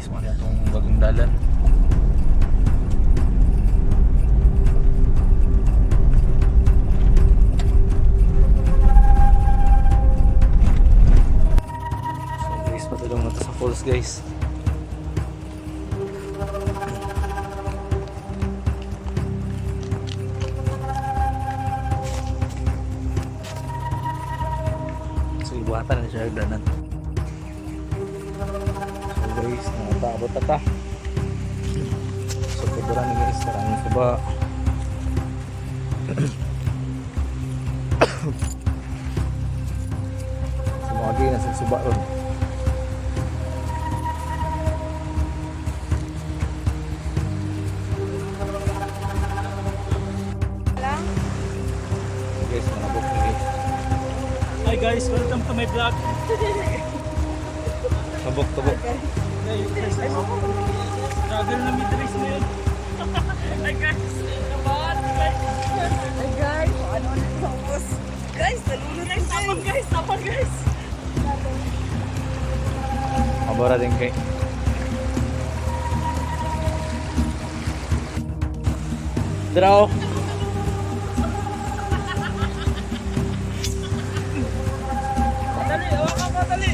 guys, mga itong bagong dalan. So guys, padulong na to sa falls guys. So ibuhatan na siya danan. Guys, nakaabot na ta. So pagdara na guys, maraming suba. Sumagi na sa suba ron. So guys, manabok na guys. Hi guys, welcome to my vlog. Tabok. Travel na midrace na yun. Hi guys, naman guys. Ay guys, ano na tapos? Guys, nalulunod guys. Tapos guys. Abora din kay. Draw. Dali, hawakan mo, dali.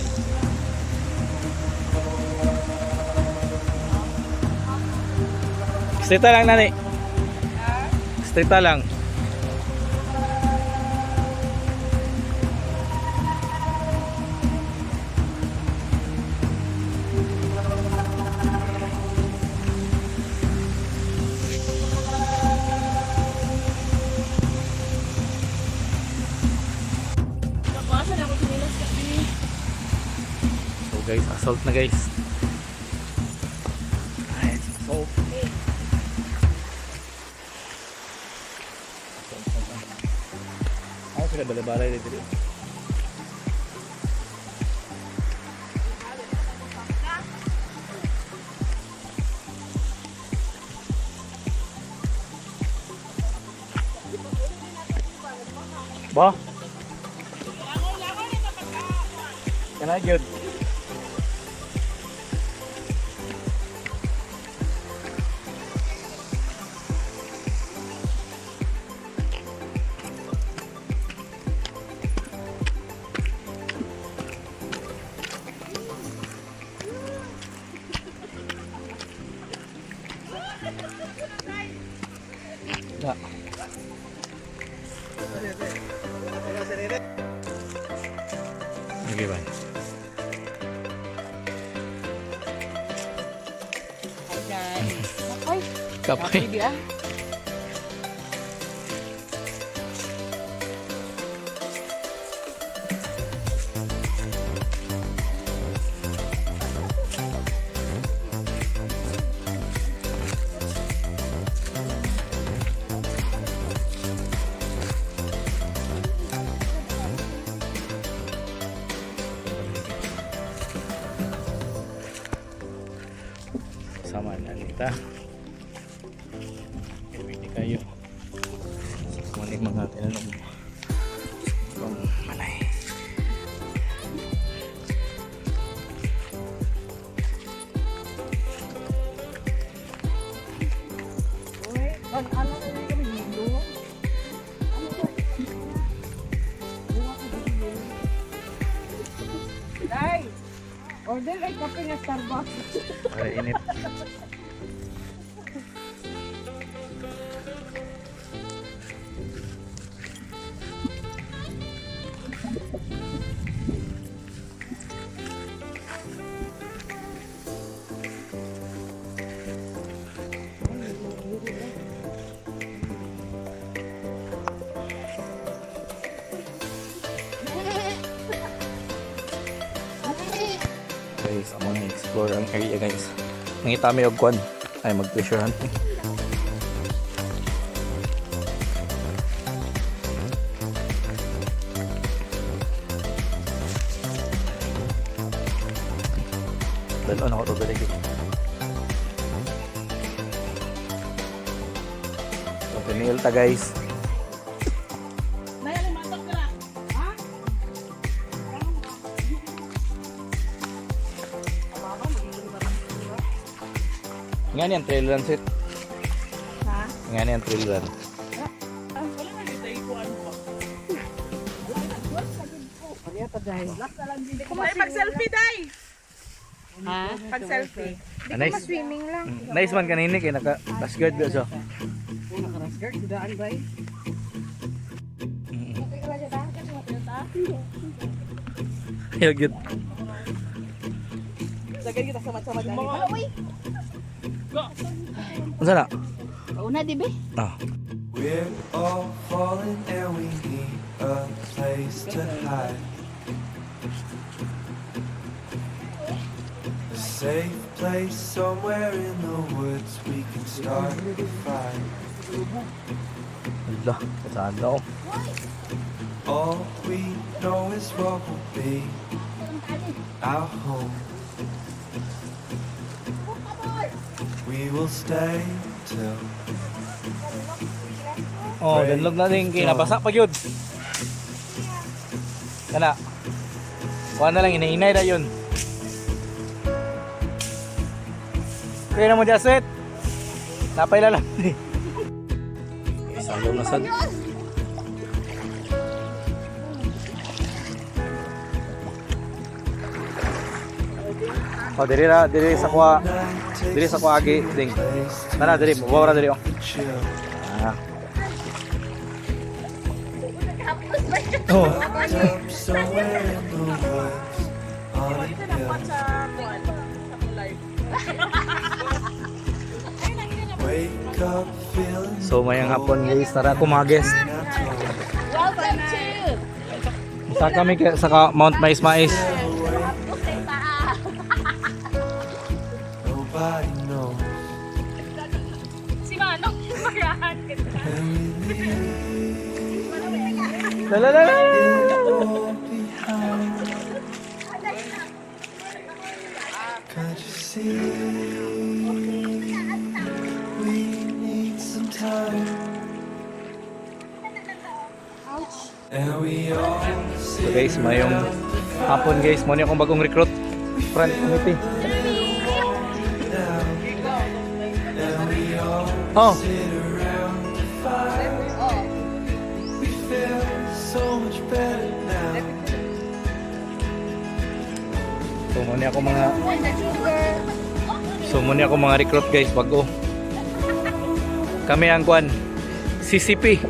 Straighta lang nani. Straighta lang. Napasan ako sinilas kasi. So guys, assault na guys. Alright, assault. Ako sila balabalay dito. Ba? Can I get? Da. Okay, bye. Hi guys. Ay, Kapay. dia. Sama na nita. Pwede kayo. Kumanig mga tinanong mo. Kung manay. Uy, ano na kami dito? Ano ba? Buwa ko dito. Dai. Order ay kape nga Starbucks. Para init. Guys, ako na explore ang area guys. Nangita may ogkwan ay mag-treasure hunting. Dalon ako to balik. So, pinil ta guys. Nga niyan trail run set. Ha? Nga niyan trail run. Wala na dito ikuan ko. Pariyata dahil. Last na lang din. May pag-selfie, day! Ha? Pag-selfie. Nice. Swimming lang. Nice man kanini kay naka basket ba so. Una ka rasgard. Dudaan ba eh? Yagit. Lagay kita sama-sama dyan. Unsa na? Una di ba? Ah. We're all falling and we need a place to hide. A safe place somewhere in the woods we can start a fight. Ala, saan daw? All we know is what will be our home. We will stay till Oh, danlog na din kinabasa pa gyud. Kana. Kuha na lang inainay ra yun. Kaya na mo jaset. Napay lang. Isayaw na sad. Oh, diri sa kuha. Diri sa kuha agi ding. Tara diri, mabawra diri oh. chill. Ah. Oh. Up somewhere in the woods on a hill. Sa kuan. Sa live. Wake up feeling So mayang hapon guys, tara kumages. Welcome to. Sa kami sa Mount Mais. nobody knows. Si Manong magahan kita. And we leave La la la. it all behind. Can't you see? We need some time. And we all So guys, mayong hapon guys, mo ni akong bagong recruit front committee. and we all Oh, sit around the fire. We feel so much better now. so mo ni ako mga recruit guys bago. Kami ang kwan CCP.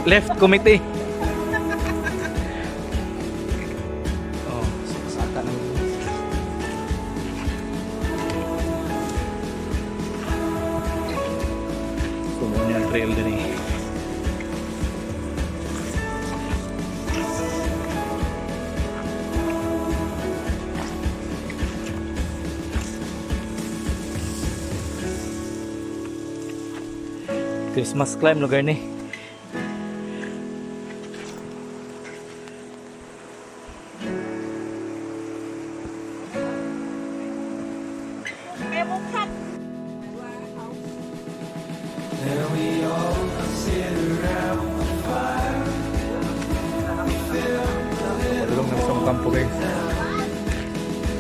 Left committee. Oh, saka na. So mo ni ang trail din eh. Christmas climb lugar ni. Kaya mo cut. And we all sit around the fire. Tulong ng isang kampo guys.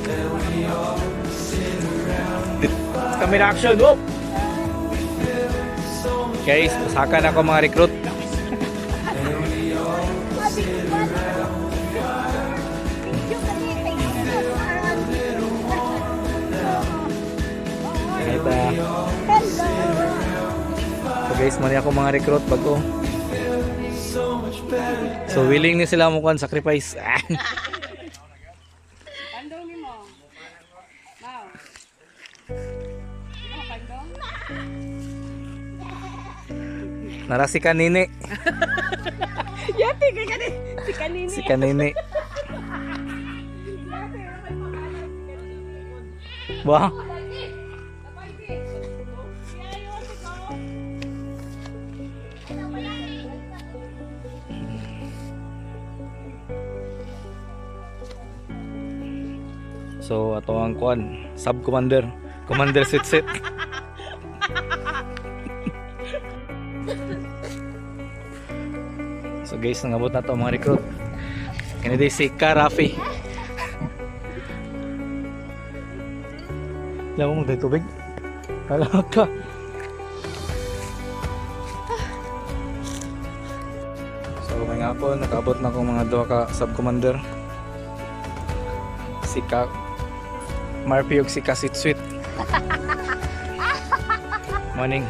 And we all sit around Camera action, go! Guys, usakan ako mga recruit. and we all sit around So guys, mali ako mga recruit bago. so much better. So willing ni sila mo kan sacrifice. Pandong ni mo. Mau. Ano pandong? Nara si Kanini. Yati kay kani. Si kanini. Si Kanini. Wah. So ato ang kuan, sub commander, commander sit. So guys, nangabot na to mga recruit. Kini si Karafi. Lawa mo dahil tubig. Kalak ka. So may nga po, nakaabot na akong mga duha ka sub-commander. Si Ka Marpy ug si Kasitswit. Morning.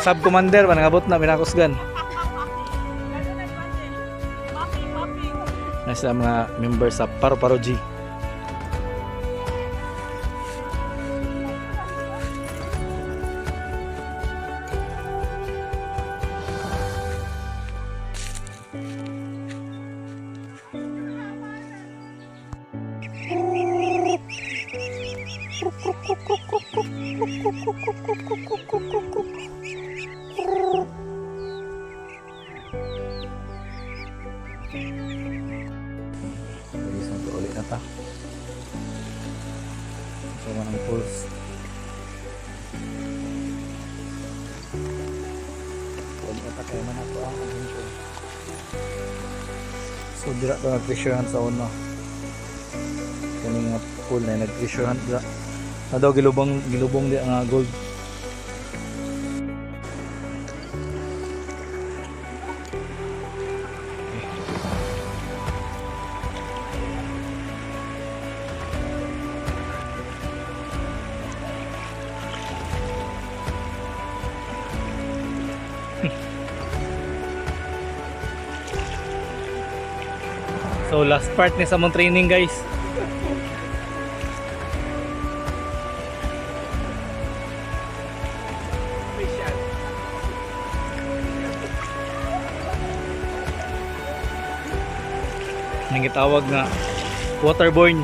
Sub-commander, panangabot na, pinakusgan. Nasa mga members sa Paro-Paro G. Isang to ulit na ta. So manang pulse. Ulit na ta kaya man ako ang adventure. So dira to nag-treasurehan sa una. Kani nga pool na nag-treasurehan dira. Na daw gilubong di ang gold. So last part ni sa mong training guys. Nang gitawag nga waterborne.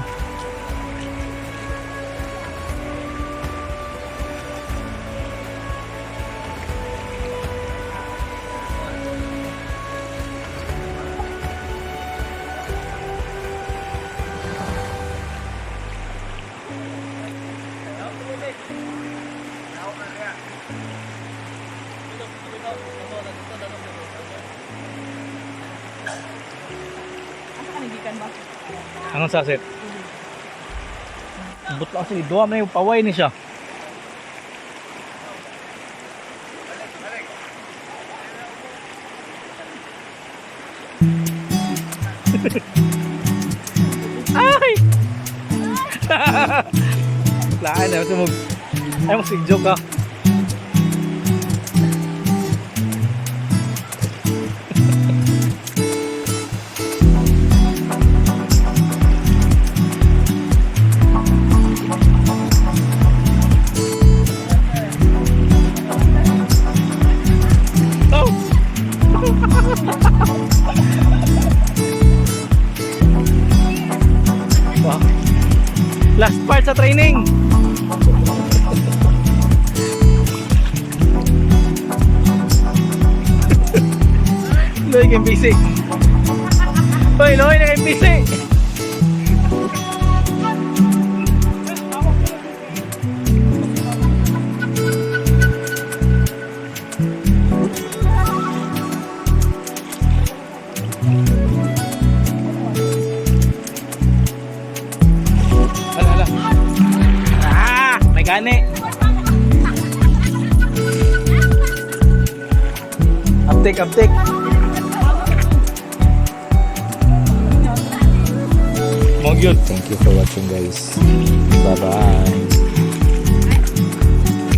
Asa ka nagikan ba? Anong saset? But lang sila, duwa na yung paway ni siya. Ay! Laan na, sumug. Ay, mag-joke ka. Wow. Last part sa training. Loy kang busy. Hoy, Loy na kang busy. Ala. May gani. Uptake. Thank you for watching guys. Bye bye.